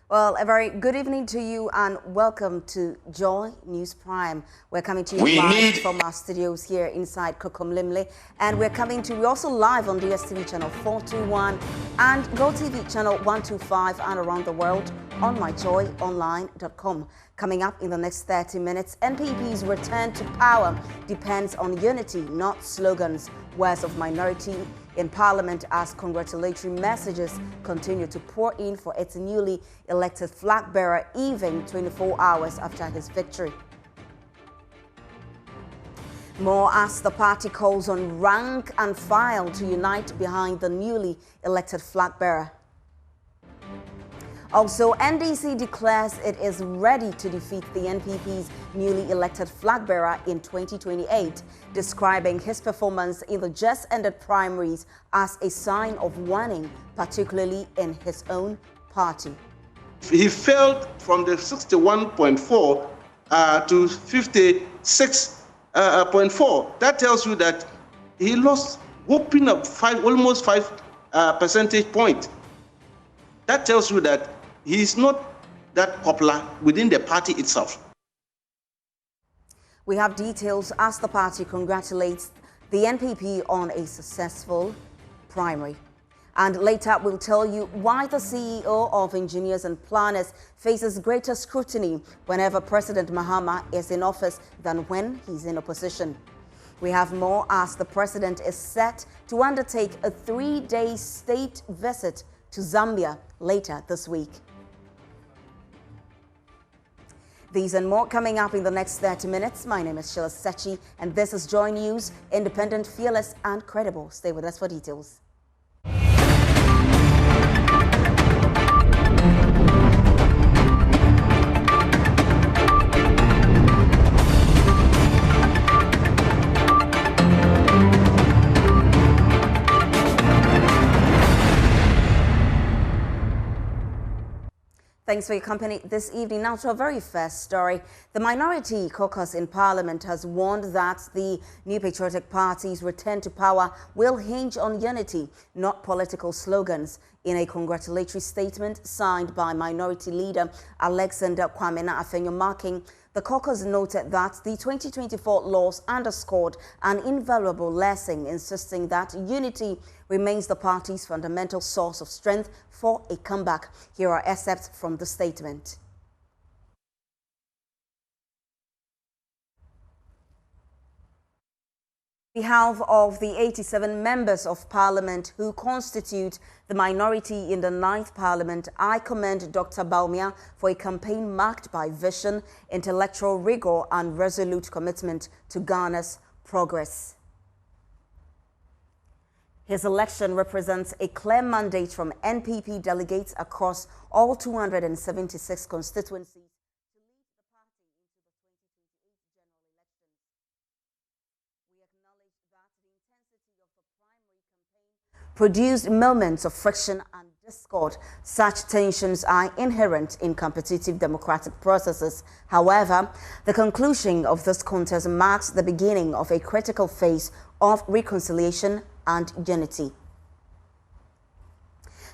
Well, a very good evening to you and welcome to Joy News Prime. We're coming to you live from our studios here inside Kokomlimle, and we're also live on DSTV channel 421 and GoTV channel 125 and around the world on myjoyonline.com. Coming up in the next 30 minutes, NPP's return to power depends on unity, not slogans. Words of minority in Parliament as congratulatory messages continue to pour in for its newly elected flag bearer even 24 hours after his victory. More as the party calls on rank and file to unite behind the newly elected flag bearer. Also, NDC declares it is ready to defeat the NPP's newly elected flag bearer in 2028, describing his performance in the just-ended primaries as a sign of warning, particularly in his own party. He fell from the 61.4 to 56.4. That tells you that he lost whooping up almost 5 percentage points. That tells you that he is not that popular within the party itself. We have details as the party congratulates the NPP on a successful primary. And later we'll tell you why the CEO of Engineers and Planners faces greater scrutiny whenever President Mahama is in office than when he's in opposition. We have more as the president is set to undertake a 3-day state visit to Zambia later this week. These and more coming up in the next 30 minutes. My name is Sheila Sechi, and this is Joy News, independent, fearless, and credible. Stay with us for details. Thanks for your company this evening. Now to our very first story. The minority caucus in Parliament has warned that the New Patriotic Party's return to power will hinge on unity, not political slogans. In a congratulatory statement signed by Minority Leader Alexander Kwamena Afenyo Marking, the caucus noted that the 2024 laws underscored an invaluable lesson, insisting that unity remains the party's fundamental source of strength for a comeback. Here are excerpts from the statement. On behalf of the 87 members of Parliament who constitute the minority in the 9th Parliament, I commend Dr Bawumia for a campaign marked by vision, intellectual rigor and resolute commitment to Ghana's progress. His election represents a clear mandate from NPP delegates across all 276 constituencies. Produced moments of friction and discord. Such tensions are inherent in competitive democratic processes. However, the conclusion of this contest marks the beginning of a critical phase of reconciliation and unity.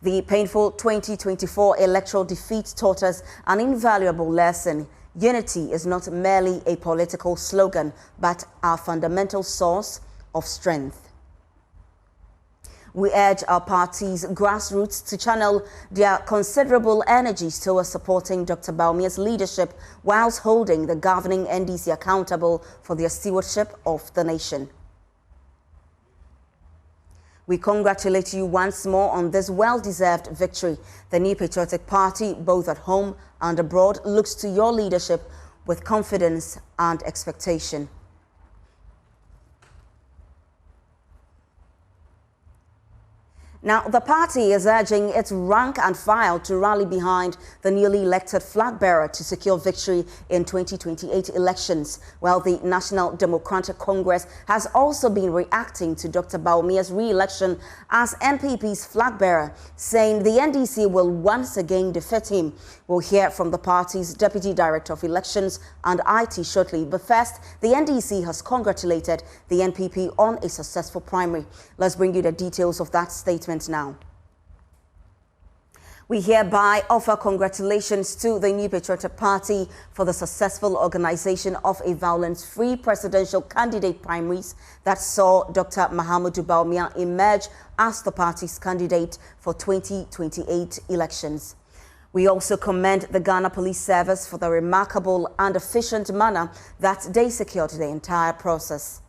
The painful 2024 electoral defeat taught us an invaluable lesson. Unity is not merely a political slogan, but our fundamental source of strength. We urge our party's grassroots to channel their considerable energies towards supporting Dr Bawumia's leadership whilst holding the governing NDC accountable for their stewardship of the nation. We congratulate you once more on this well-deserved victory. The New Patriotic Party, both at home and abroad, looks to your leadership with confidence and expectation. Now, the party is urging its rank and file to rally behind the newly elected flag bearer to secure victory in 2028 elections, while the National Democratic Congress has also been reacting to Dr Bawumia's re-election as NPP's flag bearer, saying the NDC will once again defeat him. We'll hear from the party's Deputy Director of Elections and IT shortly, but first, the NDC has congratulated the NPP on a successful primary. Let's bring you the details of that statement now. We hereby offer congratulations to the New Patriotic Party for the successful organization of a violence-free presidential candidate primaries that saw Dr. Mahama Bawumia emerge as the party's candidate for 2028 elections. We also commend the Ghana Police Service for the remarkable and efficient manner that they secured the entire process.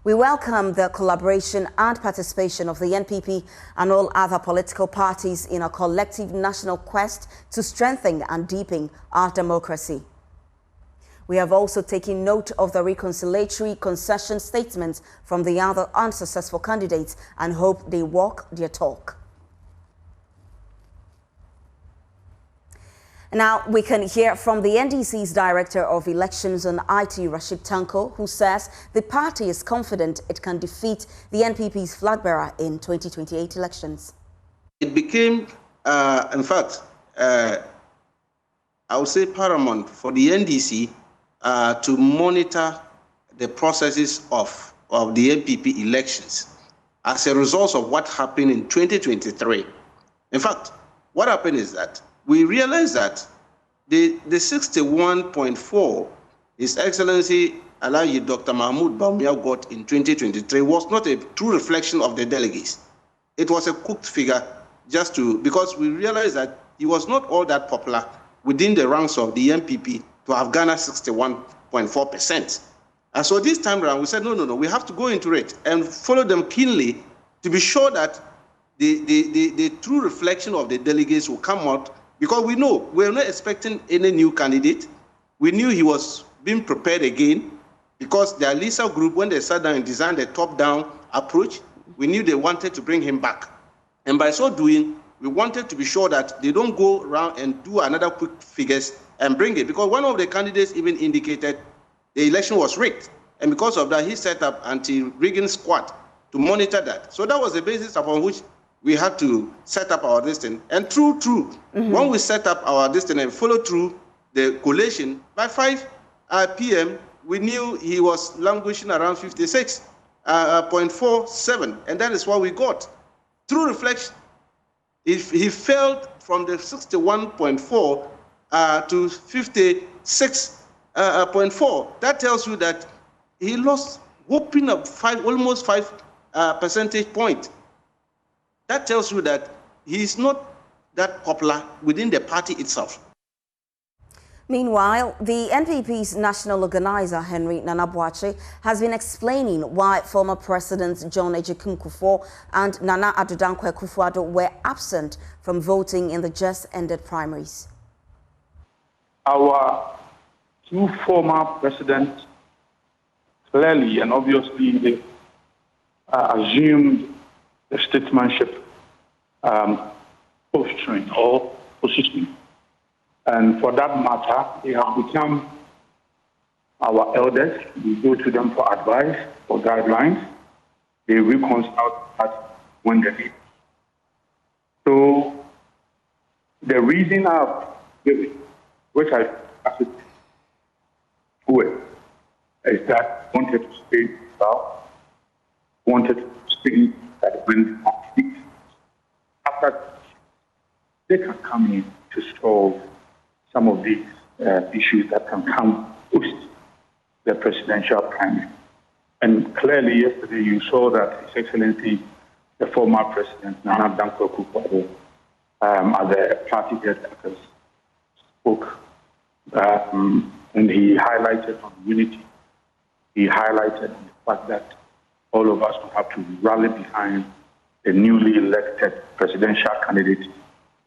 We welcome the collaboration and participation of the NPP and all other political parties in a collective national quest to strengthen and deepen our democracy. We have also taken note of the reconciliatory concession statements from the other unsuccessful candidates and hope they walk their talk. Now, we can hear from the NDC's Director of Elections on IT, Rashid Tanko, who says the party is confident it can defeat the NPP's Flagbearer in 2028 elections. It became, in fact, I would say paramount for the NDC to monitor the processes of the NPP elections as a result of what happened in 2023. In fact, what happened is that we realized that the 61.4 His Excellency Alaji Dr. Mahama Bawumia got in 2023 was not a true reflection of the delegates. It was a cooked figure because we realized that he was not all that popular within the ranks of the NPP to have garnered 61.4%. And so this time around, we said, no, we have to go into it and follow them keenly to be sure that the true reflection of the delegates will come out. Because we know we're not expecting any new candidate. We knew he was being prepared again because the Alisa group, when they sat down and designed a top-down approach, we knew they wanted to bring him back. And by so doing, we wanted to be sure that they don't go around and do another quick figures and bring it. Because one of the candidates even indicated the election was rigged. And because of that, he set up anti-rigging squad to monitor that. So that was the basis upon which we had to set up our destiny. And when we set up our destiny and follow through the collation, by 5 p.m., we knew he was languishing around 56.47, and that is what we got. Through reflection, he fell from the 61.4 to 56.4. That tells you that he lost whopping up almost 5 percentage points. That tells you that he is not that popular within the party itself. Meanwhile, the NPP's national organizer, Henry Nana Boakye, has been explaining why former Presidents John Ejim Kufuor and Nana Addo Dankwa Akufo-Addo were absent from voting in the just-ended primaries. Our two former presidents clearly and obviously they assumed the statesmanship posturing or positioning. And for that matter, they have become our elders. We go to them for advice, for guidelines. They reconcile us when they need. So the reason I've given, which I accepted, is that wanted to stay south, wanted to stay that when after they can come in to solve some of these issues that can come post the presidential primary. And clearly yesterday you saw that His Excellency, the former President Nana Dankwa Akufo-Addo, as a party head, spoke and he highlighted on unity. He highlighted the fact that all of us will have to rally behind the newly elected presidential candidate,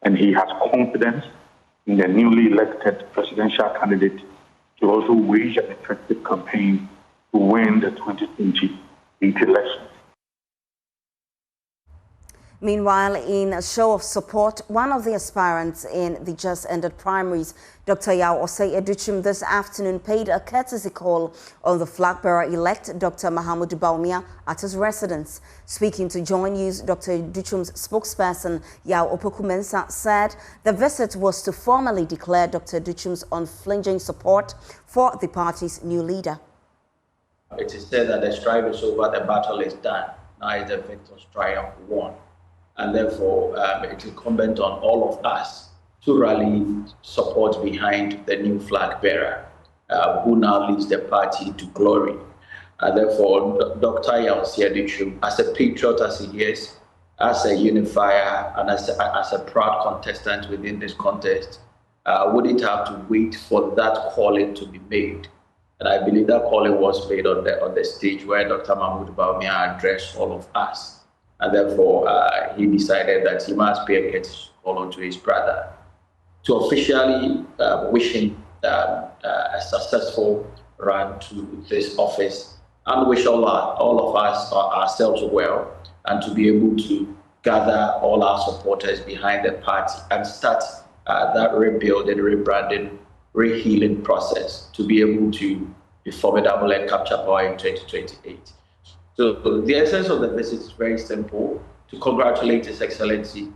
and he has confidence in the newly elected presidential candidate to also wage an effective campaign to win the 2028 elections. Meanwhile, in a show of support, one of the aspirants in the just-ended primaries, Dr. Yao Osei Educhum, this afternoon paid a courtesy call on the flag-bearer-elect Dr. Mahama Bawumia at his residence. Speaking to JoyNews, Dr. Educhum's spokesperson, Yao Opoku-Mensah, said the visit was to formally declare Dr. Educhum's unflinching support for the party's new leader. It is said that the strife is over, the battle is done. Now is the victor's triumph won. and therefore it's incumbent on all of us to rally support behind the new flag bearer, who now leads the party to glory. Therefore, Dr. Yausiadichum, as a patriot as he is, as a unifier, and as a proud contestant within this contest, wouldn't have to wait for that calling to be made. And I believe that calling was made on the stage where Dr. Bawumia addressed all of us. And therefore, he decided that he must pay a courtesy call on to his brother to officially wish him a successful run to this office, and wish all of us ourselves well, and to be able to gather all our supporters behind the party and start that rebuilding, rebranding, rehealing process to be able to be formidable and capture power in 2028. So the essence of the visit is very simple: to congratulate His Excellency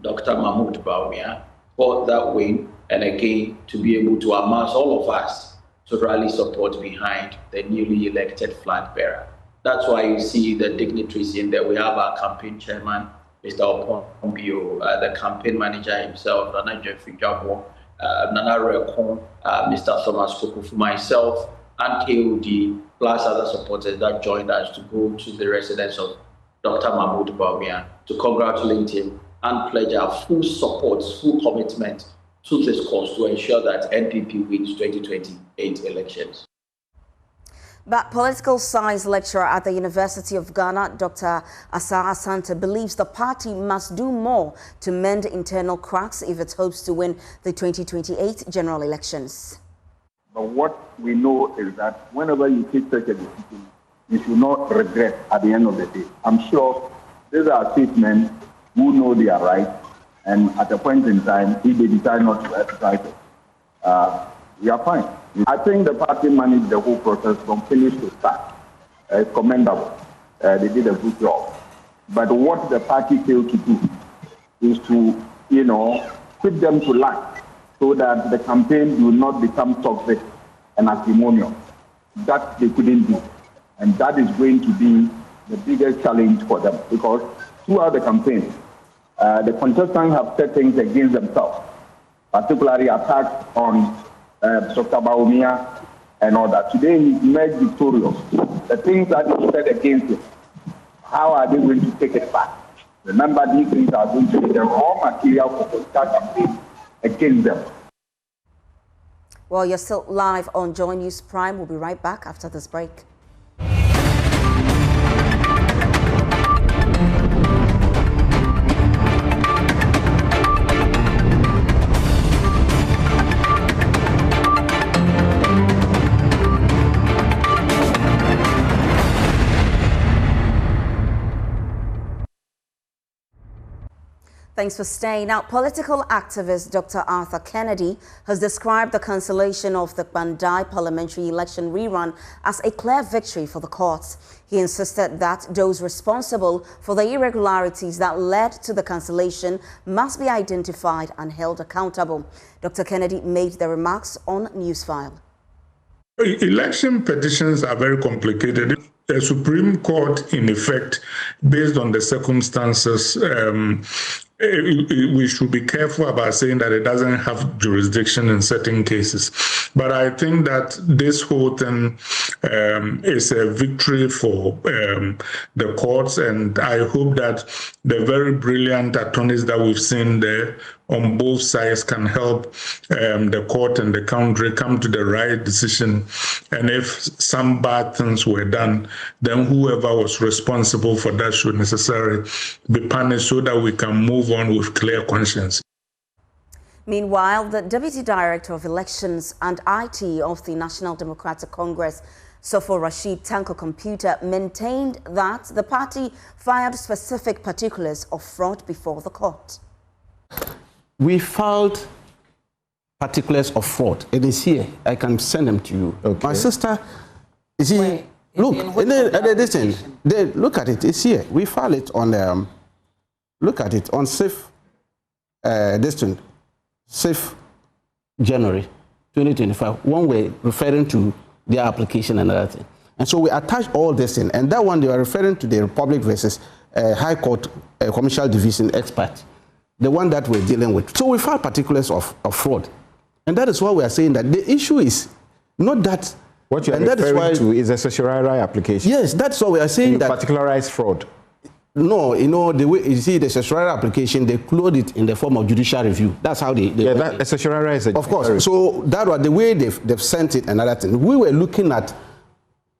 Dr. Bawumia for that win, and again to be able to amass all of us to rally support behind the newly elected flag bearer. That's why you see the dignitaries in there. We have our campaign chairman, Mr. Opompio, the campaign manager himself, Nana Jeffrey Jabo, Nana Rekon, Mr. Thomas Kukufu, myself, and KOD, plus other supporters that joined us to go to the residence of Dr. Bawumia to congratulate him and pledge our full support, full commitment to this cause to ensure that NPP wins 2028 elections. But political science lecturer at the University of Ghana, Dr. Asa Asante, believes the party must do more to mend internal cracks if it hopes to win the 2028 general elections. But what we know is that whenever you take such a decision, you should not regret at the end of the day. I'm sure these are statesmen who know they are right, and at a point in time, if they decide not to exercise it, we are fine. I think the party managed the whole process from finish to start. It's commendable. They did a good job. But what the party failed to do is to, put them to light so that the campaign will not become toxic and acrimonious. That they couldn't do. And that is going to be the biggest challenge for them, because throughout the campaign, the contestants have said things against themselves, particularly attacks on Dr. Bawumia and all that. Today he's emerged victorious. The things that he said against him, how are they going to take it back? Remember, these things are going to be the raw material for the campaign against them. Well, you're still live on JoyNews Prime. We'll be right back after this break. Thanks for staying. Now, political activist Dr. Arthur Kennedy has described the cancellation of the Kpandai parliamentary election rerun as a clear victory for the courts. He insisted that those responsible for the irregularities that led to the cancellation must be identified and held accountable. Dr. Kennedy made the remarks on Newsfile. Election petitions are very complicated. The Supreme Court, in effect, based on the circumstances, we should be careful about saying that it doesn't have jurisdiction in certain cases. But I think that this whole thing is a victory for the courts, and I hope that the very brilliant attorneys that we've seen there on both sides can help the court and the country come to the right decision. And if some bad things were done, then whoever was responsible for that should necessarily be punished so that we can move on with clear conscience. Meanwhile, the Deputy Director of Elections and IT of the National Democratic Congress, Sofo Rashid Tanko-Computer, maintained that the party filed specific particulars of fraud before the court. We filed particulars of fraud. It is here. I can send them to you. Okay. My sister, is here. Look, listen. Look at it. It's here. We filed it on. Look at it on 6th January 2025. One way referring to their application and other thing. And so we attached all this in. And that one they were referring to the Republic versus High Court Commercial Division expert, the one that we're dealing with. So we found particulars of fraud. And that is why we are saying that the issue is not that. What you are referring to is a certiorari application. Yes, that's why we are saying that. Particularized fraud. No, you know, the way you see the certiorari application, they clothe it in the form of judicial review. That's how they yeah, that certiorari is a of course. So that was the way they've sent it. Another thing, we were looking at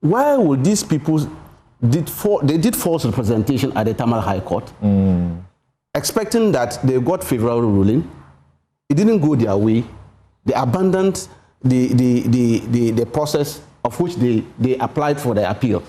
why would these people did false representation at the Tamale High Court, expecting that they got favorable ruling. It didn't go their way. They abandoned the process of which they applied for the appeal.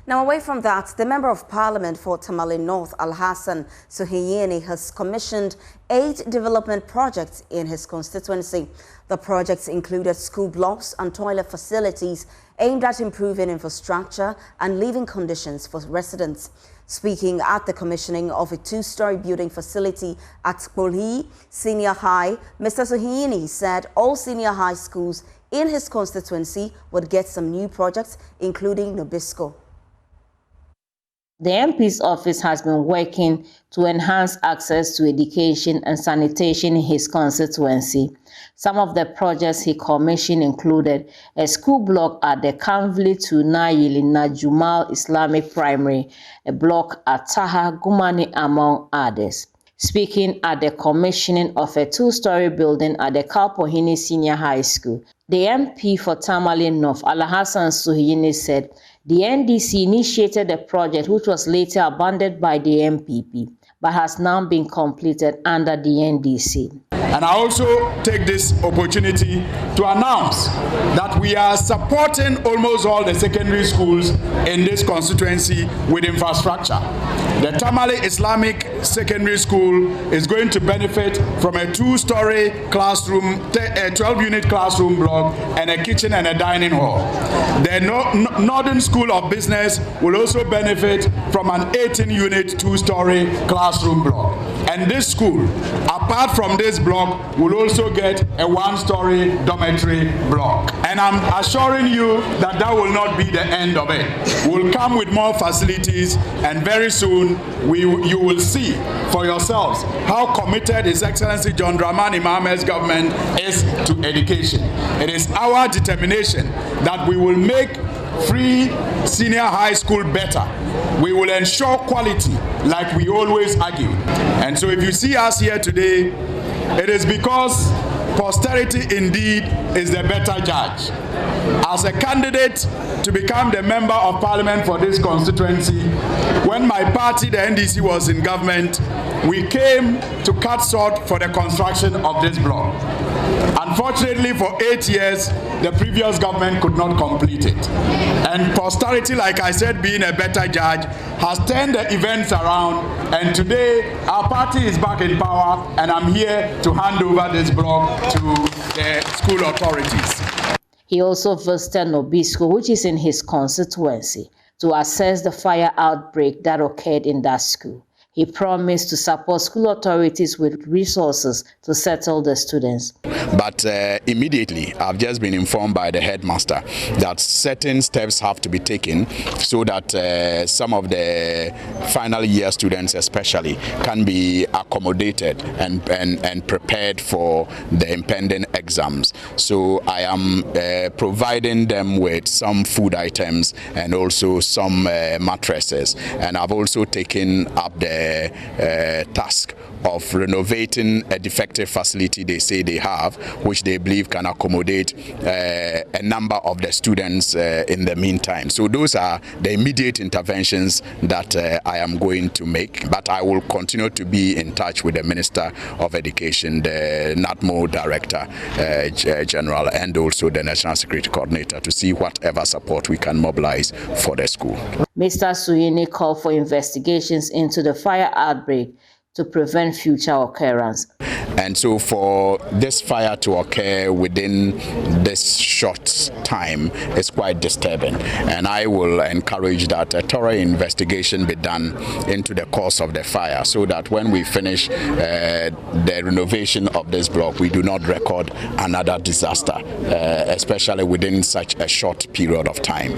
Now, away from that, the Member of Parliament for Tamale North, Alhassan Suhiyini, has commissioned 8 development projects in his constituency. The projects included school blocks and toilet facilities aimed at improving infrastructure and living conditions for residents. Speaking at the commissioning of a 2-story building facility at Kpandai Senior High, Mr. Suhiyini said all senior high schools in his constituency would get some new projects, including Nabisco. The MP's office has been working to enhance access to education and sanitation in his constituency. Some of the projects he commissioned included a school block at the Kanvli to Nayili Najumal Islamic Primary, a block at Taha Gumani, among others. Speaking at the commissioning of a 2-story building at the Kalpohini Senior High School, the MP for Tamale North, Alhassan Suhiyini, said the NDC initiated the project, which was later abandoned by the NPP, but has now been completed under the NDC. And I also take this opportunity to announce that we are supporting almost all the secondary schools in this constituency with infrastructure. The Tamale Islamic Secondary School is going to benefit from a 2-story classroom, a 12-unit classroom block, and a kitchen and a dining hall. The Northern School of Business will also benefit from an 18-unit 2-story classroom block. And this school, apart from this block, will also get a 1-story dormitory block. And I'm assuring you that that will not be the end of it. We'll come with more facilities, and very soon you will see for yourselves how committed His Excellency John Dramani Mahama's government is to education. It is our determination that we will make free senior high school better. We will ensure quality like we always argue. And so if you see us here today, it is because posterity indeed is the better judge. As a candidate to become the Member of Parliament for this constituency, when my party, the NDC, was in government, we came to cut salt for the construction of this block. Unfortunately, for 8 years, the previous government could not complete it. And posterity, like I said, being a better judge, has turned the events around, and today our party is back in power, and I'm here to hand over this block to the school authorities. He also visited Nabisco, which is in his constituency, to assess the fire outbreak that occurred in that school. He promised to support school authorities with resources to settle the students. But immediately, I've just been informed by the headmaster that certain steps have to be taken so that some of the final year students especially can be accommodated and prepared for the impending exams. So I am providing them with some food items and also some mattresses. And I've also taken up the task of renovating a defective facility they say they have, which they believe can accommodate a number of the students in the meantime. So those are the immediate interventions that I am going to make, but I will continue to be in touch with the Minister of Education, the NATMO Director General, and also the National Security Coordinator to see whatever support we can mobilize for the school. Mr. Suhiyini called for investigations into the fire outbreak to prevent future occurrence. And so for this fire to occur within this short time is quite disturbing. And I will encourage that a thorough investigation be done into the cause of the fire so that when we finish the renovation of this block, we do not record another disaster, especially within such a short period of time.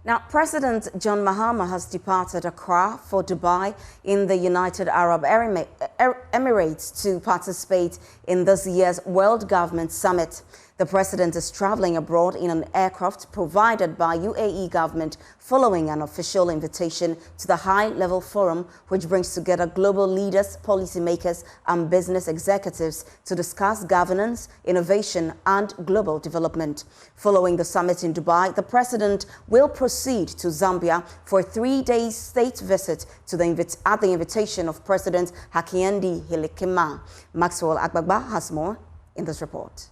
Now, President John Mahama has departed Accra for Dubai in the United Arab Emirates to participate in this year's World Government Summit. The president is traveling abroad in an aircraft provided by UAE government following an official invitation to the high-level forum, which brings together global leaders, policymakers, and business executives to discuss governance, innovation, and global development. Following the summit in Dubai, the president will proceed to Zambia for a 3-day state visit to at the invitation of President Hakainde Hichilema. Maxwell Agbagba has more in this report.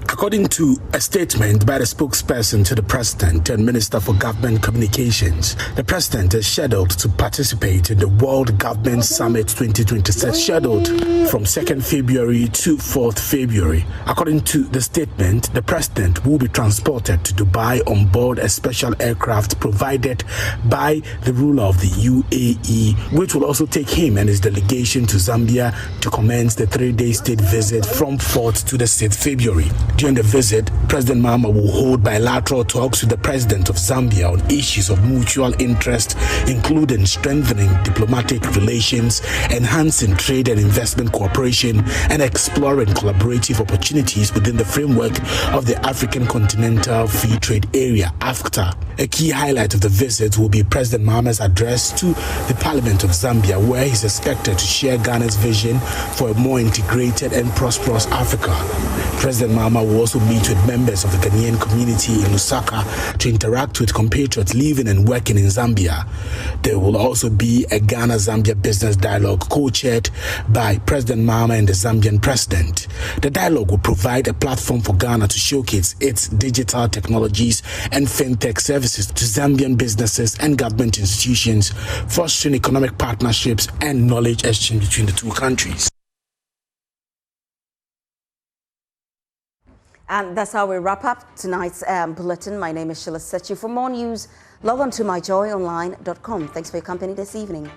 According to a statement by the spokesperson to the President and Minister for Government Communications, the President is scheduled to participate in the World Government Summit 2026, scheduled from 2nd February to 4th February. According to the statement, the President will be transported to Dubai on board a special aircraft provided by the ruler of the UAE, which will also take him and his delegation to Zambia to commence the 3-day state visit from 4th to the 6th February. During the visit, President Mahama will hold bilateral talks with the President of Zambia on issues of mutual interest, including strengthening diplomatic relations, enhancing trade and investment cooperation, and exploring collaborative opportunities within the framework of the African Continental Free Trade Area, AfCFTA. A key highlight of the visit will be President Mahama's address to the Parliament of Zambia, where he's expected to share Ghana's vision for a more integrated and prosperous Africa. President Mahama will also meet with members of the Ghanaian community in Lusaka to interact with compatriots living and working in Zambia. There will also be a Ghana-Zambia business dialogue co-chaired by President Mahama and the Zambian president. The dialogue will provide a platform for Ghana to showcase its digital technologies and fintech services to Zambian businesses and government institutions, fostering economic partnerships and knowledge exchange between the two countries. And that's how we wrap up tonight's bulletin. My name is Sheila Sechi. For more news, log on to myjoyonline.com. Thanks for your company this evening.